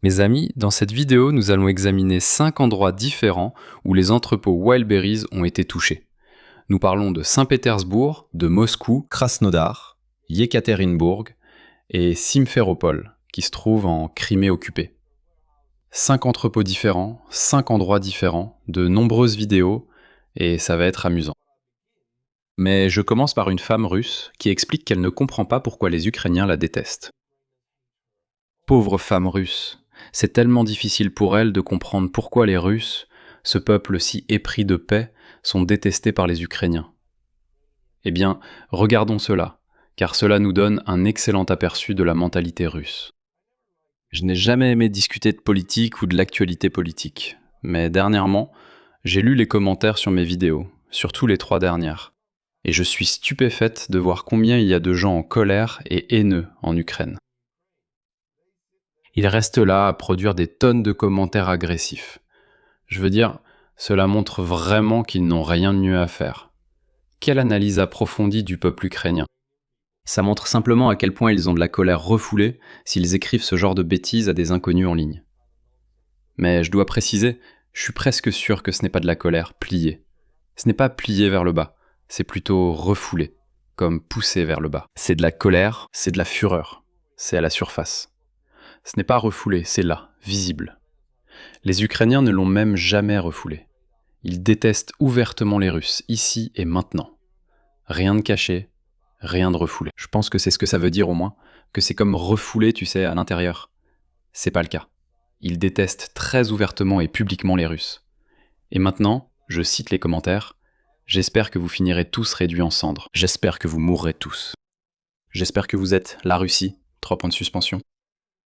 Mes amis, dans cette vidéo, nous allons examiner 5 endroits différents où les entrepôts Wildberries ont été touchés. Nous parlons de Saint-Pétersbourg, de Moscou, Krasnodar, Yekaterinbourg et Simferopol, qui se trouve en Crimée occupée. 5 entrepôts différents, 5 endroits différents, de nombreuses vidéos, et ça va être amusant. Mais je commence par une femme russe qui explique qu'elle ne comprend pas pourquoi les Ukrainiens la détestent. Pauvre femme russe, c'est tellement difficile pour elle de comprendre pourquoi les Russes, ce peuple si épris de paix, sont détestés par les Ukrainiens. Eh bien, regardons cela, car cela nous donne un excellent aperçu de la mentalité russe. Je n'ai jamais aimé discuter de politique ou de l'actualité politique, mais dernièrement, j'ai lu les commentaires sur mes vidéos, surtout les 3 dernières, et je suis stupéfaite de voir combien il y a de gens en colère et haineux en Ukraine. Ils restent là à produire des tonnes de commentaires agressifs. Je veux dire, cela montre vraiment qu'ils n'ont rien de mieux à faire. Quelle analyse approfondie du peuple ukrainien. Ça montre simplement à quel point ils ont de la colère refoulée s'ils écrivent ce genre de bêtises à des inconnus en ligne. Mais je dois préciser, je suis presque sûr que ce n'est pas de la colère pliée. Ce n'est pas plié vers le bas, c'est plutôt refoulé, comme poussé vers le bas. C'est de la colère, c'est de la fureur, c'est à la surface. Ce n'est pas refoulé, c'est là, visible. Les Ukrainiens ne l'ont même jamais refoulé. Ils détestent ouvertement les Russes, ici et maintenant. Rien de caché, rien de refoulé. Je pense que c'est ce que ça veut dire au moins, que c'est comme refoulé, tu sais, à l'intérieur. C'est pas le cas. Ils détestent très ouvertement et publiquement les Russes. Et maintenant, je cite les commentaires, « J'espère que vous finirez tous réduits en cendres. J'espère que vous mourrez tous. J'espère que vous êtes la Russie. » 3 points de suspension.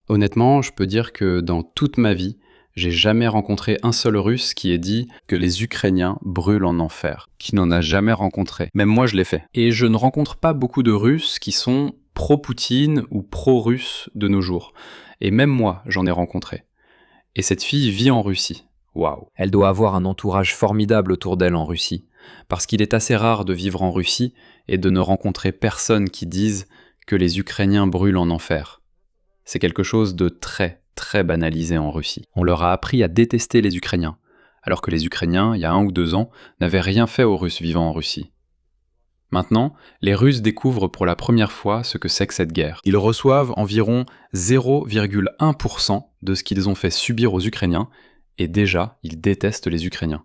Honnêtement, je peux dire que dans toute ma vie, j'ai jamais rencontré un seul Russe qui ait dit que les Ukrainiens brûlent en enfer. Qui n'en a jamais rencontré. Même moi, je l'ai fait. Et je ne rencontre pas beaucoup de Russes qui sont pro-Poutine ou pro-Russes de nos jours. Et même moi, j'en ai rencontré. Et cette fille vit en Russie. Waouh. Elle doit avoir un entourage formidable autour d'elle en Russie. Parce qu'il est assez rare de vivre en Russie et de ne rencontrer personne qui dise que les Ukrainiens brûlent en enfer. C'est quelque chose de très, très banalisé en Russie. On leur a appris à détester les Ukrainiens, alors que les Ukrainiens, il y a 1 ou 2 ans, n'avaient rien fait aux Russes vivant en Russie. Maintenant, les Russes découvrent pour la première fois ce que c'est que cette guerre. Ils reçoivent environ 0,1% de ce qu'ils ont fait subir aux Ukrainiens, et déjà, ils détestent les Ukrainiens.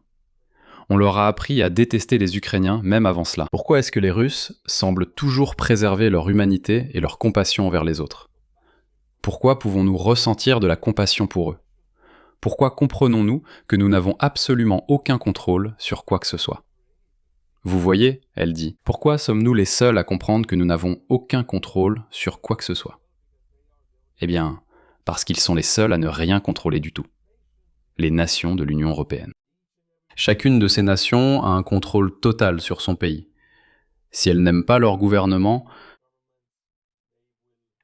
On leur a appris à détester les Ukrainiens même avant cela. Pourquoi est-ce que les Russes semblent toujours préserver leur humanité et leur compassion envers les autres ? Pourquoi pouvons-nous ressentir de la compassion pour eux? Pourquoi comprenons-nous que nous n'avons absolument aucun contrôle sur quoi que ce soit? Vous voyez, elle dit, pourquoi sommes-nous les seuls à comprendre que nous n'avons aucun contrôle sur quoi que ce soit? Eh bien, parce qu'ils sont les seuls à ne rien contrôler du tout. Les nations de l'Union européenne. Chacune de ces nations a un contrôle total sur son pays. Si elles n'aiment pas leur gouvernement,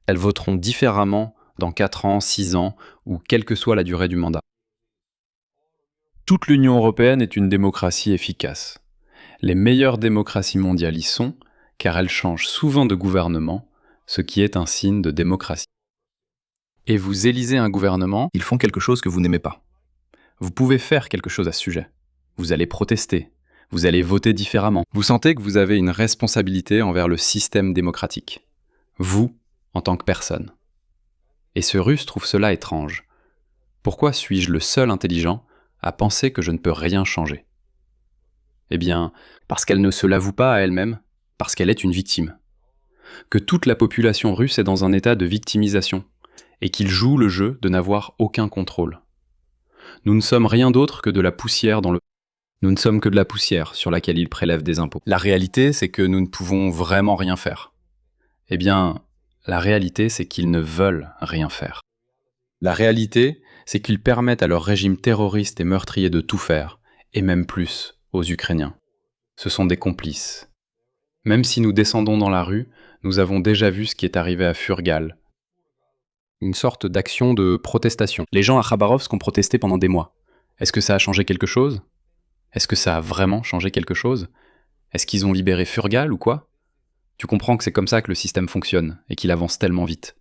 elles voteront différemment dans 4 ans, 6 ans, ou quelle que soit la durée du mandat. Toute l'Union européenne est une démocratie efficace. Les meilleures démocraties mondiales y sont, car elles changent souvent de gouvernement, ce qui est un signe de démocratie. Et vous élisez un gouvernement, ils font quelque chose que vous n'aimez pas. Vous pouvez faire quelque chose à ce sujet. Vous allez protester, vous allez voter différemment. Vous sentez que vous avez une responsabilité envers le système démocratique. Vous, en tant que personne. Et ce Russe trouve cela étrange. Pourquoi suis-je le seul intelligent à penser que je ne peux rien changer? Eh bien, parce qu'elle ne se l'avoue pas à elle-même, parce qu'elle est une victime. Que toute la population russe est dans un état de victimisation, et qu'il joue le jeu de n'avoir aucun contrôle. Nous ne sommes rien d'autre que de la poussière dans le... Nous ne sommes que de la poussière sur laquelle ils prélèvent des impôts. La réalité, c'est que nous ne pouvons vraiment rien faire. Eh bien, la réalité, c'est qu'ils ne veulent rien faire. La réalité, c'est qu'ils permettent à leur régime terroriste et meurtrier de tout faire, et même plus, aux Ukrainiens. Ce sont des complices. Même si nous descendons dans la rue, nous avons déjà vu ce qui est arrivé à Furgal. Une sorte d'action de protestation. Les gens à Khabarovsk ont protesté pendant des mois. Est-ce que ça a changé quelque chose? Est-ce que ça a vraiment changé quelque chose? Est-ce qu'ils ont libéré Furgal ou quoi? Tu comprends que c'est comme ça que le système fonctionne et qu'il avance tellement vite,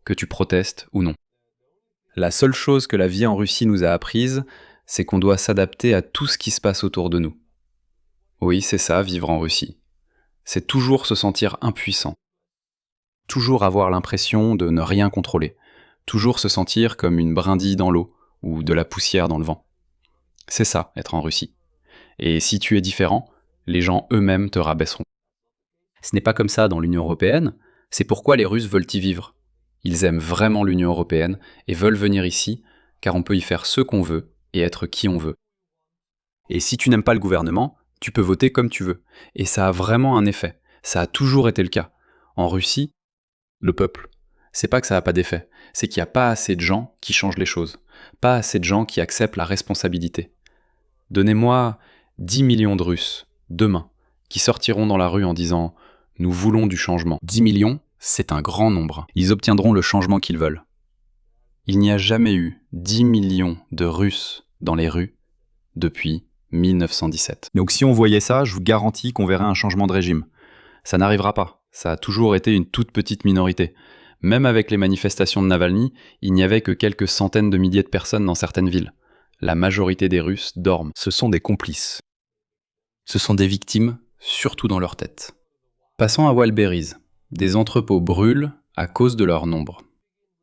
que tu protestes ou non. La seule chose que la vie en Russie nous a apprise, c'est qu'on doit s'adapter à tout ce qui se passe autour de nous. Oui, c'est ça, vivre en Russie. C'est toujours se sentir impuissant. Toujours avoir l'impression de ne rien contrôler. Toujours se sentir comme une brindille dans l'eau ou de la poussière dans le vent. C'est ça, être en Russie. Et si tu es différent, les gens eux-mêmes te rabaisseront. Ce n'est pas comme ça dans l'Union européenne, c'est pourquoi les Russes veulent y vivre. Ils aiment vraiment l'Union européenne et veulent venir ici, car on peut y faire ce qu'on veut et être qui on veut. Et si tu n'aimes pas le gouvernement, tu peux voter comme tu veux. Et ça a vraiment un effet. Ça a toujours été le cas. En Russie, le peuple, c'est pas que ça n'a pas d'effet, c'est qu'il n'y a pas assez de gens qui changent les choses. Pas assez de gens qui acceptent la responsabilité. Donnez-moi 10 millions de Russes, demain, qui sortiront dans la rue en disant « Nous voulons du changement ». 10 millions, c'est un grand nombre. Ils obtiendront le changement qu'ils veulent. Il n'y a jamais eu 10 millions de Russes dans les rues depuis 1917. Donc si on voyait ça, je vous garantis qu'on verrait un changement de régime. Ça n'arrivera pas. Ça a toujours été une toute petite minorité. Même avec les manifestations de Navalny, il n'y avait que quelques centaines de milliers de personnes dans certaines villes. La majorité des Russes dorment. Ce sont des complices. Ce sont des victimes, surtout dans leur tête. Passons à Wildberries. Des entrepôts brûlent à cause de leur nombre.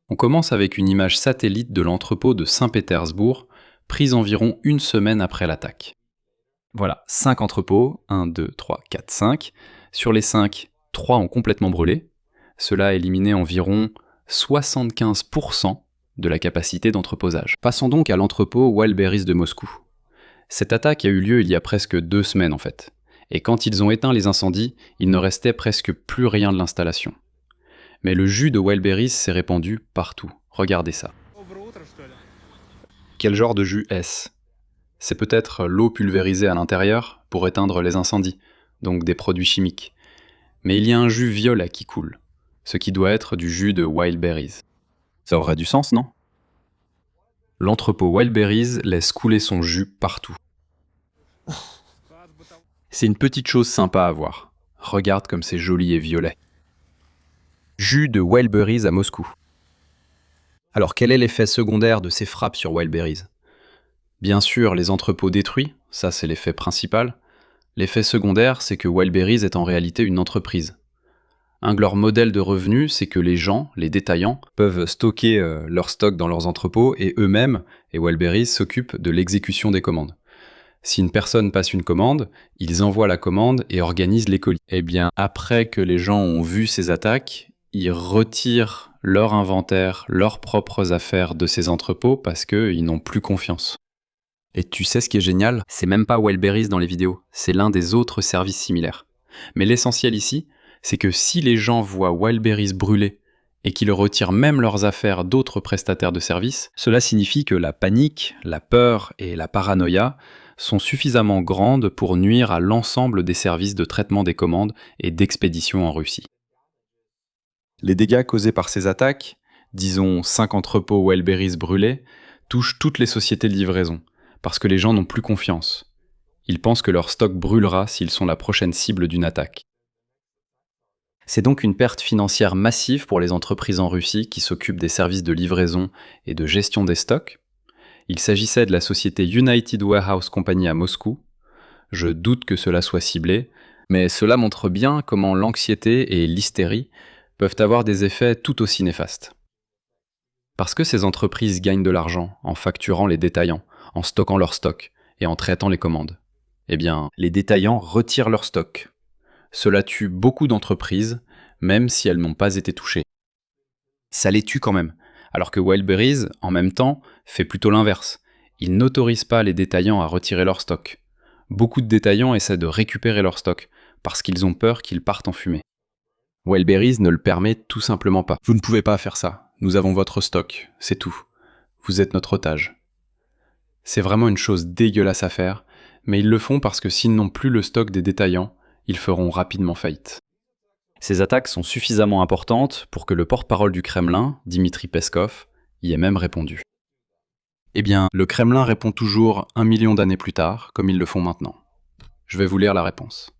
On commence avec une image satellite de l'entrepôt de Saint-Pétersbourg, prise environ une semaine après l'attaque. Voilà, 5 entrepôts, 1, 2, 3, 4, 5. Sur les 5, 3 ont complètement brûlé. Cela a éliminé environ 75% de la capacité d'entreposage. Passons donc à l'entrepôt Wildberries de Moscou. Cette attaque a eu lieu il y a presque 2 semaines en fait. Et quand ils ont éteint les incendies, il ne restait presque plus rien de l'installation. Mais le jus de Wildberries s'est répandu partout. Regardez ça. Quel genre de jus est-ce ? C'est peut-être l'eau pulvérisée à l'intérieur pour éteindre les incendies, donc des produits chimiques. Mais il y a un jus violet qui coule, ce qui doit être du jus de Wildberries. Ça aurait du sens, non ? L'entrepôt Wildberries laisse couler son jus partout. C'est une petite chose sympa à voir. Regarde comme c'est joli et violet. Jus de Wildberries à Moscou. Alors quel est l'effet secondaire de ces frappes sur Wildberries ? Bien sûr, les entrepôts détruits, ça c'est l'effet principal. L'effet secondaire, c'est que Wildberries est en réalité une entreprise. Un de leurs modèles de revenus, c'est que les gens, les détaillants, peuvent stocker leur stock dans leurs entrepôts et eux-mêmes, et Wildberries s'occupe de l'exécution des commandes. Si une personne passe une commande, ils envoient la commande et organisent les colis. Eh bien, après que les gens ont vu ces attaques, ils retirent leur inventaire, leurs propres affaires de ces entrepôts parce qu'ils n'ont plus confiance. Et tu sais ce qui est génial ? C'est même pas Wildberries dans les vidéos, c'est l'un des autres services similaires. Mais l'essentiel ici, c'est que si les gens voient Wildberries brûler et qu'ils retirent même leurs affaires d'autres prestataires de services, cela signifie que la panique, la peur et la paranoïa sont suffisamment grandes pour nuire à l'ensemble des services de traitement des commandes et d'expédition en Russie. Les dégâts causés par ces attaques, disons 5 entrepôts Wildberries brûlés, touchent toutes les sociétés de livraison, parce que les gens n'ont plus confiance. Ils pensent que leur stock brûlera s'ils sont la prochaine cible d'une attaque. C'est donc une perte financière massive pour les entreprises en Russie qui s'occupent des services de livraison et de gestion des stocks. Il s'agissait de la société United Warehouse Company à Moscou. Je doute que cela soit ciblé, mais cela montre bien comment l'anxiété et l'hystérie peuvent avoir des effets tout aussi néfastes. Parce que ces entreprises gagnent de l'argent en facturant les détaillants, en stockant leur stock et en traitant les commandes. Eh bien, les détaillants retirent leur stock. Cela tue beaucoup d'entreprises, même si elles n'ont pas été touchées. Ça les tue quand même, alors que Wildberries, en même temps, fait plutôt l'inverse. Ils n'autorisent pas les détaillants à retirer leur stock. Beaucoup de détaillants essaient de récupérer leur stock, parce qu'ils ont peur qu'ils partent en fumée. Wildberries ne le permet tout simplement pas. Vous ne pouvez pas faire ça. Nous avons votre stock, c'est tout. Vous êtes notre otage. C'est vraiment une chose dégueulasse à faire, mais ils le font parce que s'ils n'ont plus le stock des détaillants, ils feront rapidement faillite. Ces attaques sont suffisamment importantes pour que le porte-parole du Kremlin, Dmitri Peskov, y ait même répondu. Eh bien, le Kremlin répond toujours 1 million d'années plus tard, comme ils le font maintenant. Je vais vous lire la réponse.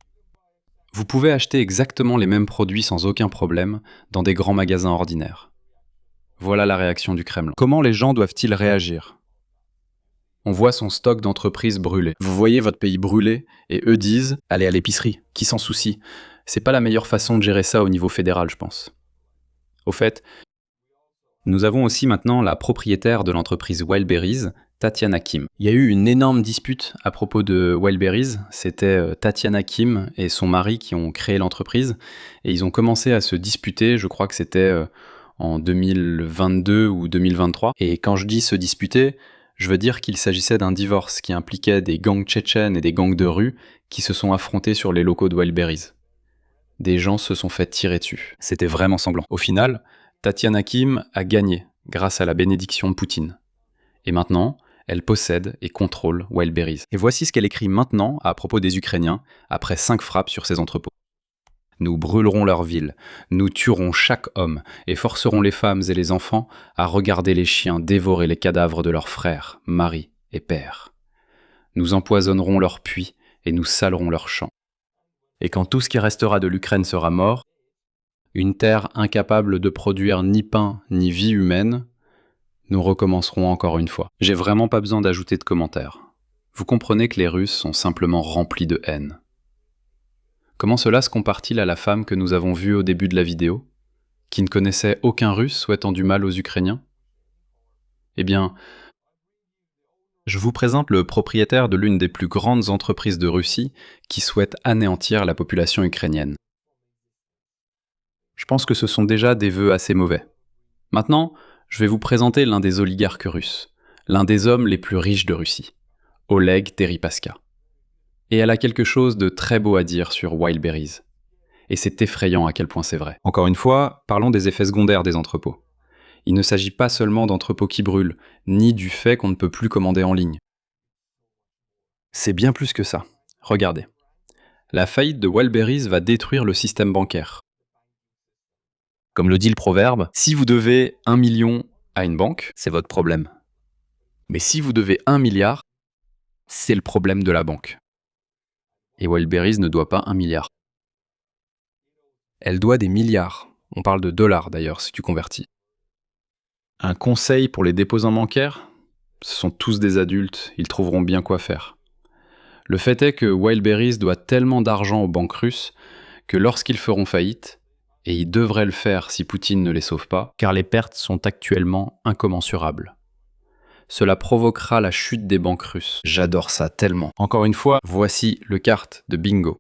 Vous pouvez acheter exactement les mêmes produits sans aucun problème dans des grands magasins ordinaires. Voilà la réaction du Kremlin. Comment les gens doivent-ils réagir? On voit son stock d'entreprises brûler. Vous voyez votre pays brûler et eux disent « Allez à l'épicerie, qui s'en soucie ?» C'est pas la meilleure façon de gérer ça au niveau fédéral, je pense. Au fait, nous avons aussi maintenant la propriétaire de l'entreprise Wildberries, Tatiana Kim. Il y a eu une énorme dispute à propos de Wildberries. C'était Tatiana Kim et son mari qui ont créé l'entreprise. Et ils ont commencé à se disputer, je crois que c'était en 2022 ou 2023. Et quand je dis se disputer, je veux dire qu'il s'agissait d'un divorce qui impliquait des gangs tchétchènes et des gangs de rue qui se sont affrontés sur les locaux de Wildberries. Des gens se sont fait tirer dessus. C'était vraiment sanglant. Au final, Tatiana Kim a gagné grâce à la bénédiction de Poutine. Et maintenant, elle possède et contrôle Wildberries. Et voici ce qu'elle écrit maintenant à propos des Ukrainiens, après 5 frappes sur ses entrepôts. Nous brûlerons leurs villes, nous tuerons chaque homme et forcerons les femmes et les enfants à regarder les chiens dévorer les cadavres de leurs frères, maris et pères. Nous empoisonnerons leurs puits et nous salerons leurs champs. Et quand tout ce qui restera de l'Ukraine sera mort, une terre incapable de produire ni pain ni vie humaine, nous recommencerons encore une fois. J'ai vraiment pas besoin d'ajouter de commentaires. Vous comprenez que les Russes sont simplement remplis de haine. Comment cela se compare-t-il à la femme que nous avons vue au début de la vidéo, qui ne connaissait aucun Russe souhaitant du mal aux Ukrainiens? Eh bien, je vous présente le propriétaire de l'une des plus grandes entreprises de Russie qui souhaite anéantir la population ukrainienne. Je pense que ce sont déjà des vœux assez mauvais. Maintenant, je vais vous présenter l'un des oligarques russes, l'un des hommes les plus riches de Russie, Oleg Deripaska. Et elle a quelque chose de très beau à dire sur Wildberries. Et c'est effrayant à quel point c'est vrai. Encore une fois, parlons des effets secondaires des entrepôts. Il ne s'agit pas seulement d'entrepôts qui brûlent, ni du fait qu'on ne peut plus commander en ligne. C'est bien plus que ça. Regardez. La faillite de Wildberries va détruire le système bancaire. Comme le dit le proverbe, si vous devez 1 million à une banque, c'est votre problème. Mais si vous devez 1 milliard, c'est le problème de la banque. Et Wildberries ne doit pas 1 milliard. Elle doit des milliards. On parle de dollars d'ailleurs si tu convertis. Un conseil pour les déposants bancaires? Ce sont tous des adultes, ils trouveront bien quoi faire. Le fait est que Wildberries doit tellement d'argent aux banques russes que lorsqu'ils feront faillite, et ils devraient le faire si Poutine ne les sauve pas, car les pertes sont actuellement incommensurables. Cela provoquera la chute des banques russes. J'adore ça tellement. Encore une fois, voici le carte de bingo.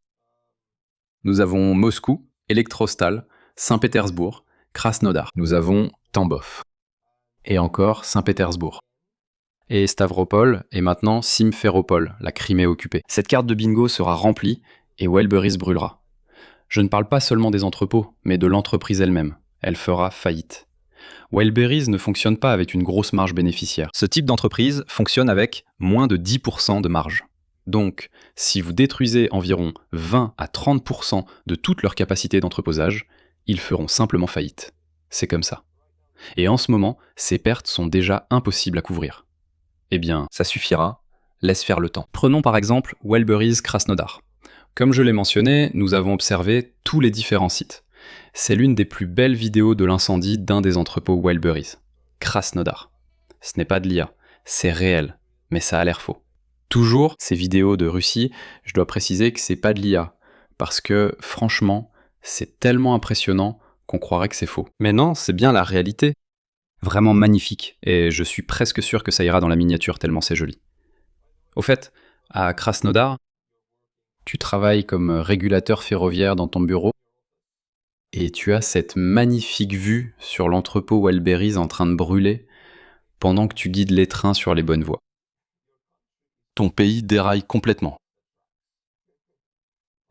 Nous avons Moscou, Elektrostal, Saint-Pétersbourg, Krasnodar. Nous avons Tambov. Et encore Saint-Pétersbourg. Et Stavropol, et maintenant Simferopol, la Crimée occupée. Cette carte de bingo sera remplie, et Wildberries brûlera. Je ne parle pas seulement des entrepôts, mais de l'entreprise elle-même. Elle fera faillite. Wildberries ne fonctionne pas avec une grosse marge bénéficiaire. Ce type d'entreprise fonctionne avec moins de 10% de marge. Donc, si vous détruisez environ 20 à 30% de toute leur capacité d'entreposage, ils feront simplement faillite. C'est comme ça. Et en ce moment, ces pertes sont déjà impossibles à couvrir. Eh bien, ça suffira, laisse faire le temps. Prenons par exemple Wildberries Krasnodar. Comme je l'ai mentionné, nous avons observé tous les différents sites. C'est l'une des plus belles vidéos de l'incendie d'un des entrepôts Wildberries. Krasnodar. Ce n'est pas de l'IA, c'est réel, mais ça a l'air faux. Toujours, ces vidéos de Russie, je dois préciser que c'est pas de l'IA, parce que, franchement, c'est tellement impressionnant qu'on croirait que c'est faux. Mais non, c'est bien la réalité. Vraiment magnifique, et je suis presque sûr que ça ira dans la miniature tellement c'est joli. Au fait, à Krasnodar, tu travailles comme régulateur ferroviaire dans ton bureau, et tu as cette magnifique vue sur l'entrepôt Wildberries en train de brûler pendant que tu guides les trains sur les bonnes voies. Ton pays déraille complètement.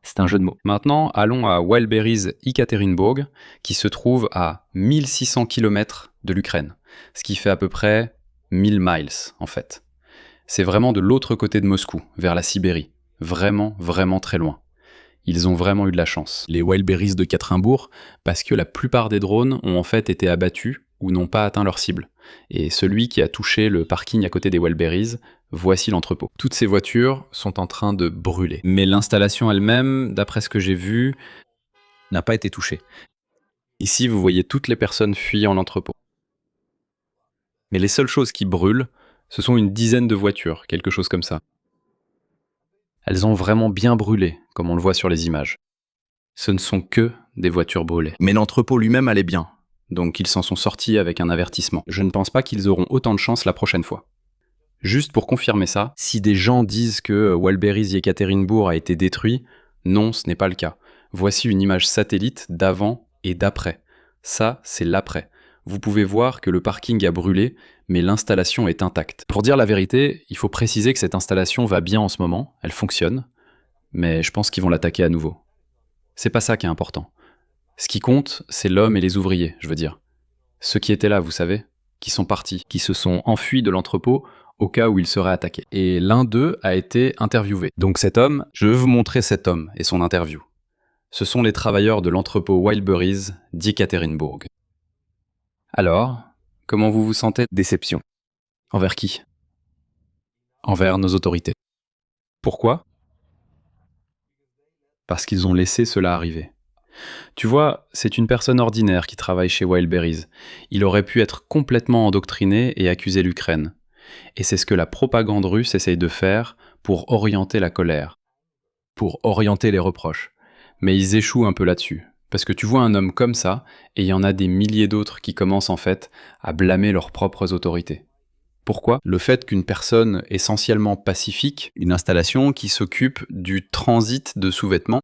C'est un jeu de mots. Maintenant, allons à Wildberries Ekaterinbourg, qui se trouve à 1600 km de l'Ukraine, ce qui fait à peu près 1000 miles en fait. C'est vraiment de l'autre côté de Moscou, vers la Sibérie. Vraiment, vraiment très loin. Ils ont vraiment eu de la chance, les Wildberries de Ekaterinbourg, parce que la plupart des drones ont en fait été abattus ou n'ont pas atteint leur cible. Et celui qui a touché le parking à côté des Wildberries, voici l'entrepôt. Toutes ces voitures sont en train de brûler. Mais l'installation elle-même, d'après ce que j'ai vu, n'a pas été touchée. Ici, vous voyez toutes les personnes fuyant l'entrepôt. Mais les seules choses qui brûlent, ce sont une dizaine de voitures, quelque chose comme ça. Elles ont vraiment bien brûlé, comme on le voit sur les images. Ce ne sont que des voitures brûlées. Mais l'entrepôt lui-même allait bien, donc ils s'en sont sortis avec un avertissement. Je ne pense pas qu'ils auront autant de chance la prochaine fois. Juste pour confirmer ça, si des gens disent que Wildberries Yekaterinbourg a été détruit, non, ce n'est pas le cas. Voici une image satellite d'avant et d'après. Ça, c'est l'après. Vous pouvez voir que le parking a brûlé, mais l'installation est intacte. Pour dire la vérité, il faut préciser que cette installation va bien en ce moment, elle fonctionne, mais je pense qu'ils vont l'attaquer à nouveau. C'est pas ça qui est important. Ce qui compte, c'est l'homme et les ouvriers, je veux dire. Ceux qui étaient là, vous savez, qui sont partis, qui se sont enfuis de l'entrepôt au cas où ils seraient attaqués. Et l'un d'eux a été interviewé. Donc cet homme, je veux vous montrer cet homme et son interview. Ce sont les travailleurs de l'entrepôt Wildberries d'Yekaterinbourg. Alors, comment vous vous sentez? Déception. Envers qui? Envers nos autorités. Pourquoi? Parce qu'ils ont laissé cela arriver. Tu vois, c'est une personne ordinaire qui travaille chez Wildberries. Il aurait pu être complètement endoctriné et accuser l'Ukraine. Et c'est ce que la propagande russe essaye de faire pour orienter la colère, pour orienter les reproches. Mais ils échouent un peu là-dessus. Parce que tu vois un homme comme ça, et il y en a des milliers d'autres qui commencent en fait à blâmer leurs propres autorités. Pourquoi? Le fait qu'une personne essentiellement pacifique, une installation qui s'occupe du transit de sous-vêtements,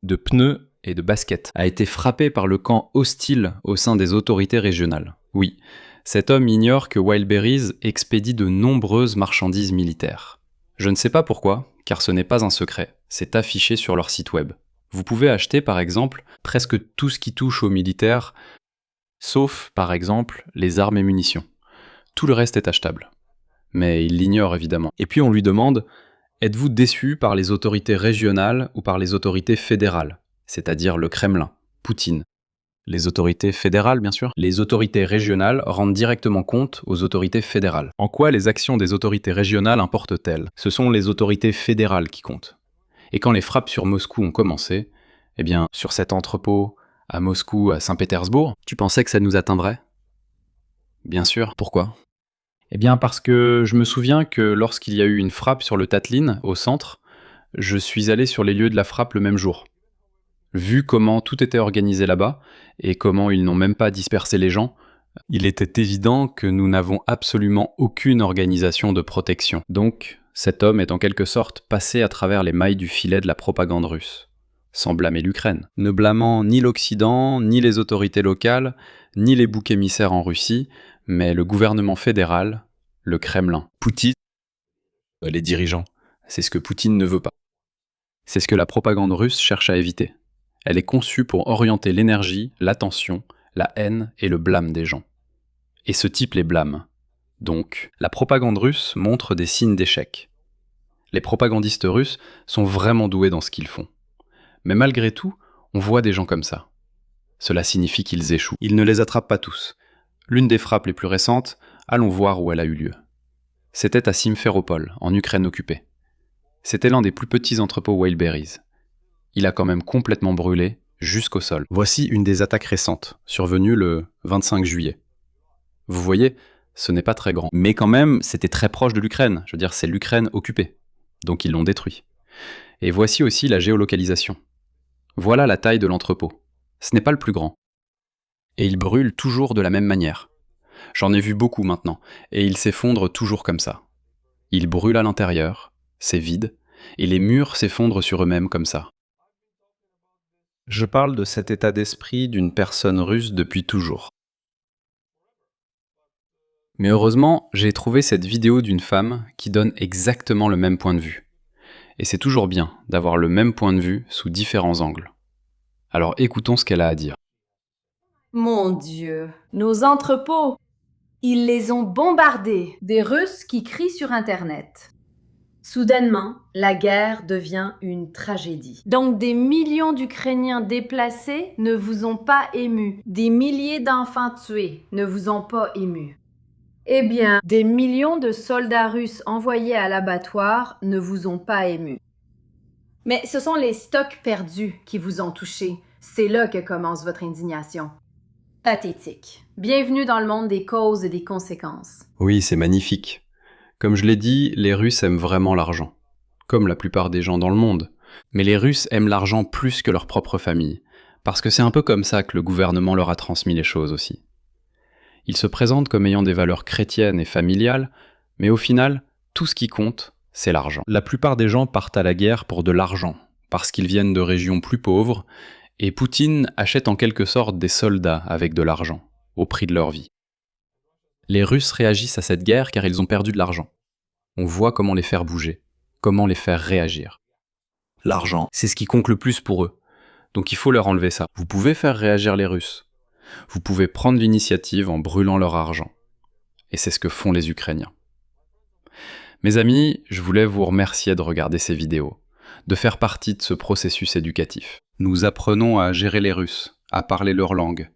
de pneus et de baskets, a été frappée par le camp hostile au sein des autorités régionales. Oui, cet homme ignore que Wildberries expédie de nombreuses marchandises militaires. Je ne sais pas pourquoi, car ce n'est pas un secret, c'est affiché sur leur site web. Vous pouvez acheter par exemple presque tout ce qui touche aux militaires, sauf par exemple les armes et munitions. Tout le reste est achetable. Mais il l'ignore évidemment. Et puis on lui demande « Êtes-vous déçu par les autorités régionales ou par les autorités fédérales ?» C'est-à-dire le Kremlin, Poutine. Les autorités fédérales, bien sûr. Les autorités régionales rendent directement compte aux autorités fédérales. En quoi les actions des autorités régionales importent-elles? Ce sont les autorités fédérales qui comptent. Et quand les frappes sur Moscou ont commencé, eh bien, sur cet entrepôt, à Moscou, à Saint-Pétersbourg, tu pensais que ça nous atteindrait? Bien sûr. Pourquoi? Eh bien parce que je me souviens que lorsqu'il y a eu une frappe sur le Tatlin, au centre, je suis allé sur les lieux de la frappe le même jour. Vu comment tout était organisé là-bas, et comment ils n'ont même pas dispersé les gens, il était évident que nous n'avons absolument aucune organisation de protection. Donc, cet homme est en quelque sorte passé à travers les mailles du filet de la propagande russe, sans blâmer l'Ukraine, ne blâmant ni l'Occident, ni les autorités locales, ni les boucs émissaires en Russie, mais le gouvernement fédéral, le Kremlin. Poutine, les dirigeants, c'est ce que Poutine ne veut pas. C'est ce que la propagande russe cherche à éviter. Elle est conçue pour orienter l'énergie, l'attention, la haine et le blâme des gens. Et ce type les blâme. Donc, la propagande russe montre des signes d'échec. Les propagandistes russes sont vraiment doués dans ce qu'ils font. Mais malgré tout, on voit des gens comme ça. Cela signifie qu'ils échouent. Ils ne les attrapent pas tous. L'une des frappes les plus récentes, allons voir où elle a eu lieu. C'était à Simferopol, en Ukraine occupée. C'était l'un des plus petits entrepôts Wildberries. Il a quand même complètement brûlé jusqu'au sol. Voici une des attaques récentes, survenue le 25 juillet. Vous voyez, ce n'est pas très grand. Mais quand même, c'était très proche de l'Ukraine. Je veux dire, c'est l'Ukraine occupée. Donc ils l'ont détruit. Et voici aussi la géolocalisation. Voilà la taille de l'entrepôt. Ce n'est pas le plus grand. Et il brûle toujours de la même manière. J'en ai vu beaucoup maintenant, et il s'effondre toujours comme ça. Il brûle à l'intérieur, c'est vide, et les murs s'effondrent sur eux-mêmes comme ça. Je parle de cet état d'esprit d'une personne russe depuis toujours. Mais heureusement, j'ai trouvé cette vidéo d'une femme qui donne exactement le même point de vue. Et c'est toujours bien d'avoir le même point de vue sous différents angles. Alors écoutons ce qu'elle a à dire. Mon Dieu, nos entrepôts, ils les ont bombardés. Des Russes qui crient sur Internet. Soudainement, la guerre devient une tragédie. Donc des millions d'Ukrainiens déplacés ne vous ont pas ému. Des milliers d'enfants tués ne vous ont pas ému. Eh bien, des millions de soldats russes envoyés à l'abattoir ne vous ont pas ému. Mais ce sont les stocks perdus qui vous ont touché. C'est là que commence votre indignation. Pathétique. Bienvenue dans le monde des causes et des conséquences. Oui, c'est magnifique. Comme je l'ai dit, les Russes aiment vraiment l'argent. Comme la plupart des gens dans le monde. Mais les Russes aiment l'argent plus que leur propre famille. Parce que c'est un peu comme ça que le gouvernement leur a transmis les choses aussi. Ils se présentent comme ayant des valeurs chrétiennes et familiales, mais au final, tout ce qui compte, c'est l'argent. La plupart des gens partent à la guerre pour de l'argent, parce qu'ils viennent de régions plus pauvres, et Poutine achète en quelque sorte des soldats avec de l'argent, au prix de leur vie. Les Russes réagissent à cette guerre car ils ont perdu de l'argent. On voit comment les faire bouger, comment les faire réagir. L'argent, c'est ce qui compte le plus pour eux. Donc il faut leur enlever ça. Vous pouvez faire réagir les Russes. Vous pouvez prendre l'initiative en brûlant leur argent. Et c'est ce que font les Ukrainiens. Mes amis, je voulais vous remercier de regarder ces vidéos, de faire partie de ce processus éducatif. Nous apprenons à gérer les Russes, à parler leur langue.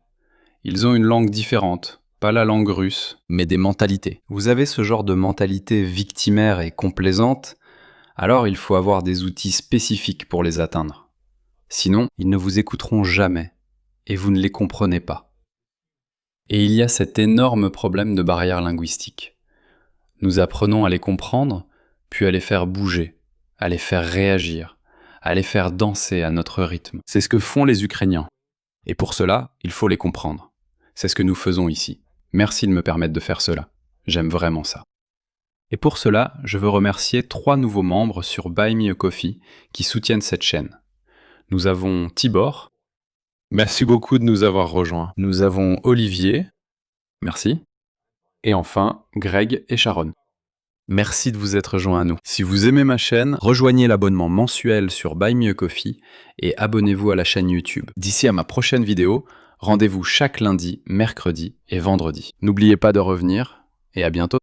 Ils ont une langue différente, pas la langue russe, mais des mentalités. Vous avez ce genre de mentalité victimaire et complaisante, alors il faut avoir des outils spécifiques pour les atteindre. Sinon, ils ne vous écouteront jamais, et vous ne les comprenez pas. Et il y a cet énorme problème de barrière linguistique. Nous apprenons à les comprendre, puis à les faire bouger, à les faire réagir, à les faire danser à notre rythme. C'est ce que font les Ukrainiens. Et pour cela, il faut les comprendre. C'est ce que nous faisons ici. Merci de me permettre de faire cela. J'aime vraiment ça. Et pour cela, je veux remercier 3 nouveaux membres sur Buy Me a Coffee qui soutiennent cette chaîne. Nous avons Tibor. Merci beaucoup de nous avoir rejoints. Nous avons Olivier. Merci. Et enfin, Greg et Sharon. Merci de vous être joints à nous. Si vous aimez ma chaîne, rejoignez l'abonnement mensuel sur Buy Me a Coffee et abonnez-vous à la chaîne YouTube. D'ici à ma prochaine vidéo, rendez-vous chaque lundi, mercredi et vendredi. N'oubliez pas de revenir et à bientôt.